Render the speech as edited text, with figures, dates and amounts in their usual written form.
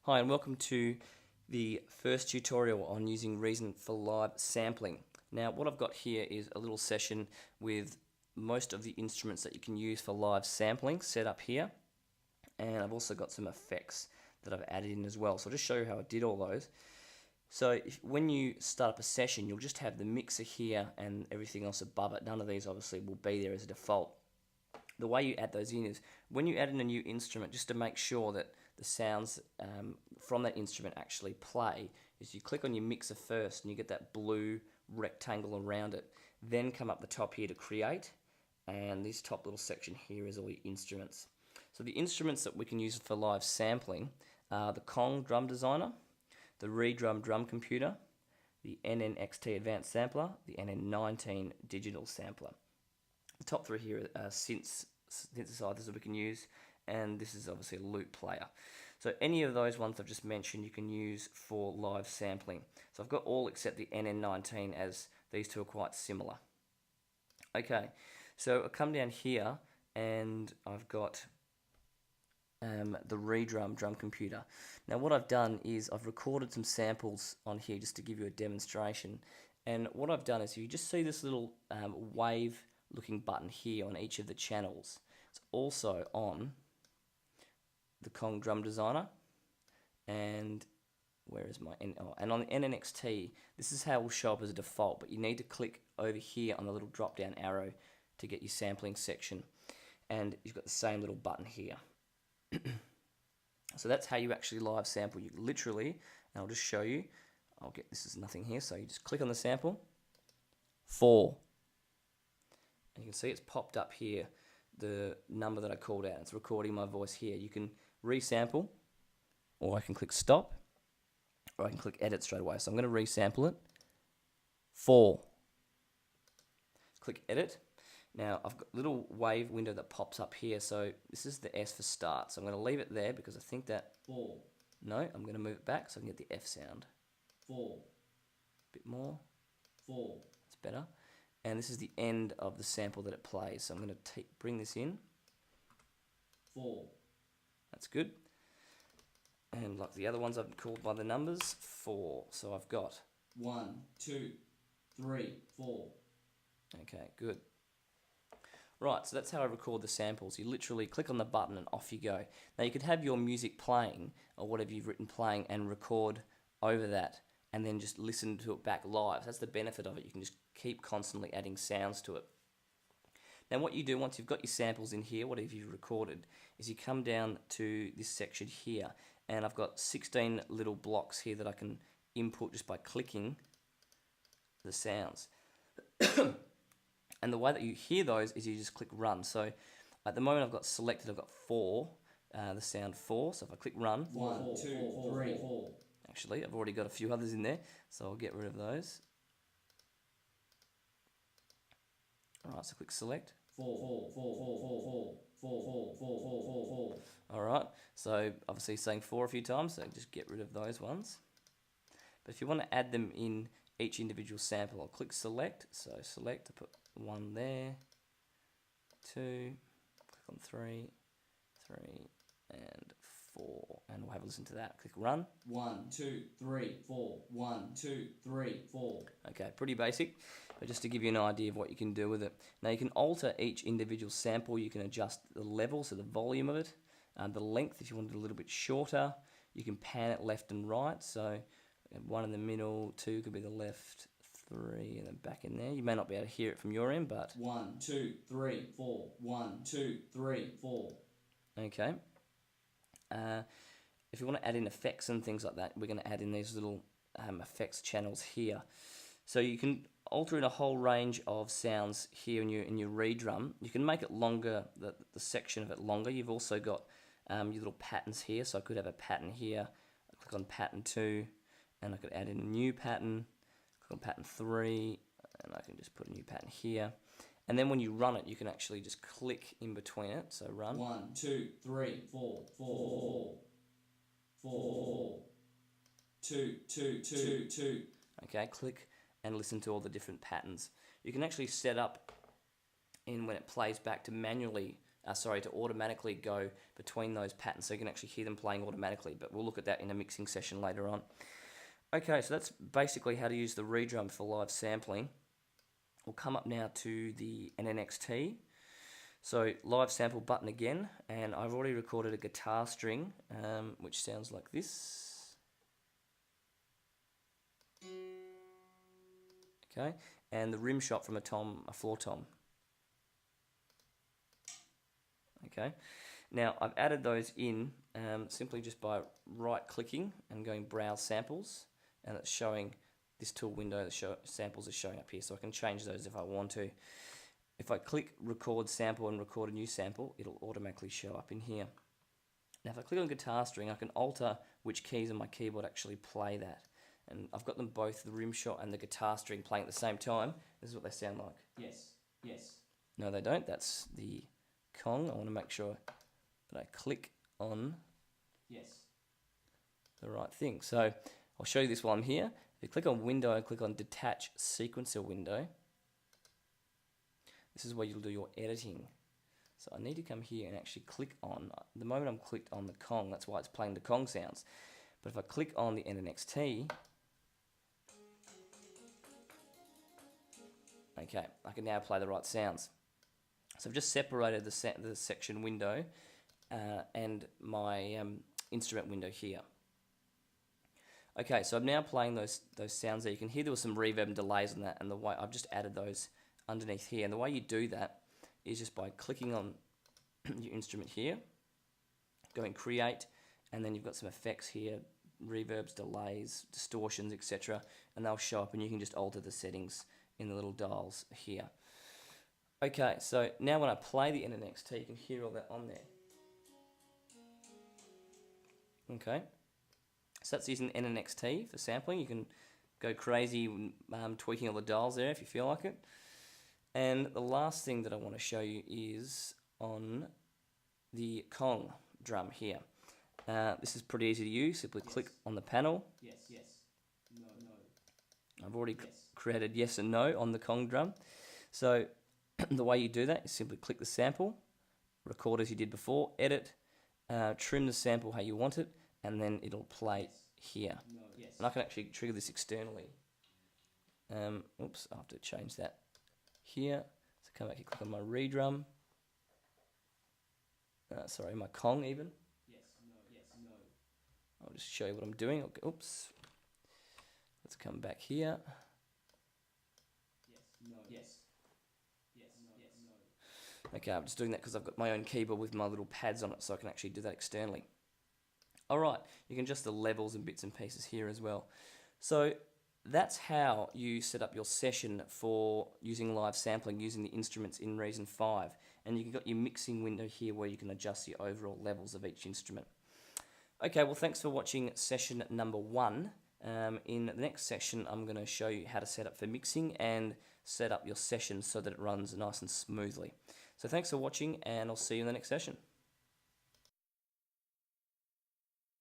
Hi and welcome to the first tutorial on using Reason for live sampling. Now what I've got here is a little session with most of the instruments that you can use for live sampling set up here, and I've also got some effects that I've added in as well. So I'll just show you how I did all those. So when you start up a session, you'll just have the mixer here and everything else above it. None of these obviously will be there as a default. The way you add those in is when you add in a new instrument, just to make sure that the sounds from that instrument actually play, is you click on your mixer first and you get that blue rectangle around it. Then come up the top here to create, and this top little section here is all your instruments. So the instruments that we can use for live sampling are the Kong Drum Designer, the ReDrum Drum Computer, the NNXT Advanced Sampler, the NN19 Digital Sampler. The top three here are synthesizers that we can use, and this is obviously a loop player. So any of those ones I've just mentioned you can use for live sampling. So I've got all except the NN19, as these two are quite similar. Okay, so I'll come down here and I've got the ReDrum Drum Computer. Now what I've done is I've recorded some samples on here just to give you a demonstration, and what I've done is you just see this little wave looking button here on each of the channels. It's also on the Kong Drum Designer, and where is my and on the NNXT, this is how it will show up as a default, but you need to click over here on the little drop down arrow to get your sampling section, and you've got the same little button here. So that's how you actually live sample. You literally, and I'll just show you, this is nothing here, so you just click on the sample, 4, and you can see it's popped up here, the number that I called out. It's recording my voice here. You can resample, or I can click stop, or I can click edit straight away. So I'm going to resample it, 4. Click edit. Now I've got a little wave window that pops up here, so this is the S for start. So I'm going to leave it there because I think that 4, no, I'm going to move it back so I can get the F sound. 4, A bit more. 4, It's better. And this is the end of the sample that it plays. So I'm going to bring this in. 4, That's good. And like the other ones I've called by the numbers, 4. So I've got 1, 2, 3, 4. Okay, good. Right, so that's how I record the samples. You literally click on the button and off you go. Now you could have your music playing, or whatever you've written playing, and record over that, and then just listen to it back live. That's the benefit of it. You can just keep constantly adding sounds to it. Now what you do once you've got your samples in here, whatever you've recorded, is you come down to this section here, and I've got 16 little blocks here that I can input just by clicking the sounds. And the way that you hear those is you just click run. So at the moment I've got selected, I've got 4, the sound 4. So if I click run, 1, 2, 3, 4. Actually, I've already got a few others in there, so I'll get rid of those. Alright, so click select. 4, 4, 4, 4, 4, 4, 4, 4, 4, 4, 4. Alright, so obviously saying 4 a few times, so just get rid of those ones. But if you want to add them in each individual sample, I'll click select. So select, I put 1 there, 2, click on 3, 3, and 4, and we'll have a listen to that. Click run. 1, 2, 3, 4. 1, 2, 3, 4. Okay, pretty basic, but just to give you an idea of what you can do with it. Now you can alter each individual sample. You can adjust the level, so the volume of it, the length if you want it a little bit shorter. You can pan it left and right, so 1 in the middle, 2 could be the left, 3 and then back in there. You may not be able to hear it from your end, but 1, 2, 3, 4. 1, 2, 3, 4. okay. If you want to add in effects and things like that, we're going to add in these little effects channels here. So you can alter in a whole range of sounds here in your ReDrum. You can make it longer, the section of it longer. You've also got your little patterns here. So I could have a pattern here. I click on pattern 2, and I could add in a new pattern. Click on pattern 3, and I can just put a new pattern here. And then when you run it, you can actually just click in between it. So run. 1, 2, 3, 4, 4, 4, 2, 2, 2, 2. Okay, click and listen to all the different patterns. You can actually set up in when it plays back to manually to automatically go between those patterns, so you can actually hear them playing automatically. But we'll look at that in a mixing session later on. Okay, so that's basically how to use the redrum for live sampling. We'll come up now to the NNXT. So live sample button again, and I've already recorded a guitar string, which sounds like this. Okay, and the rim shot from a floor tom. Okay, now I've added those in simply just by right-clicking and going Browse Samples, and it's showing this tool window. The samples are showing up here, so I can change those if I want to. If I click Record Sample and record a new sample, it'll automatically show up in here. Now if I click on guitar string, I can alter which keys on my keyboard actually play that. And I've got them both, the rim shot and the guitar string, playing at the same time. This is what they sound like. Yes. Yes. No, they don't. That's the Kong. I want to make sure that I click on Yes. the right thing. So I'll show you this while I'm here. If you click on Window and click on Detach Sequencer Window, this is where you'll do your editing. So I need to come here and actually click on, the moment I'm clicked on the Kong, that's why it's playing the Kong sounds. But if I click on the NNXT, okay, I can now play the right sounds. So I've just separated the section window and my instrument window here. Okay, so I'm now playing those sounds there. You can hear there was some reverb and delays on that, and the way I've just added those underneath here. And the way you do that is just by clicking on your instrument here, going Create, and then you've got some effects here, reverbs, delays, distortions, etc. And they'll show up, and you can just alter the settings in the little dials here. Okay, so now when I play the NNXT, you can hear all that on there. Okay, so that's using NNXT for sampling. You can go crazy tweaking all the dials there if you feel like it. And the last thing that I want to show you is on the Kong drum here. This is pretty easy to use. Simply click on the panel. Yes. Yes. No. No. I've already Yes. created yes and no on the Kong drum. So the way you do that is simply click the sample, record as you did before, edit, trim the sample how you want it, and then it'll play here. No. Yes. And I can actually trigger this externally. Oops, I have to change that here. So come back here, click on my redrum. Sorry, my Kong even. Yes. No. Yes. No. I'll just show you what I'm doing. Okay, oops. Let's come back here. Yes. No. Yes. Yes. No. Yes. No. Okay, I'm just doing that because I've got my own keyboard with my little pads on it, so I can actually do that externally. Alright, you can adjust the levels and bits and pieces here as well. So that's how you set up your session for using live sampling using the instruments in Reason 5. And you've got your mixing window here where you can adjust the overall levels of each instrument. Okay, well thanks for watching session number 1. In the next session I'm going to show you how to set up for mixing and set up your session so that it runs nice and smoothly. So thanks for watching, and I'll see you in the next session.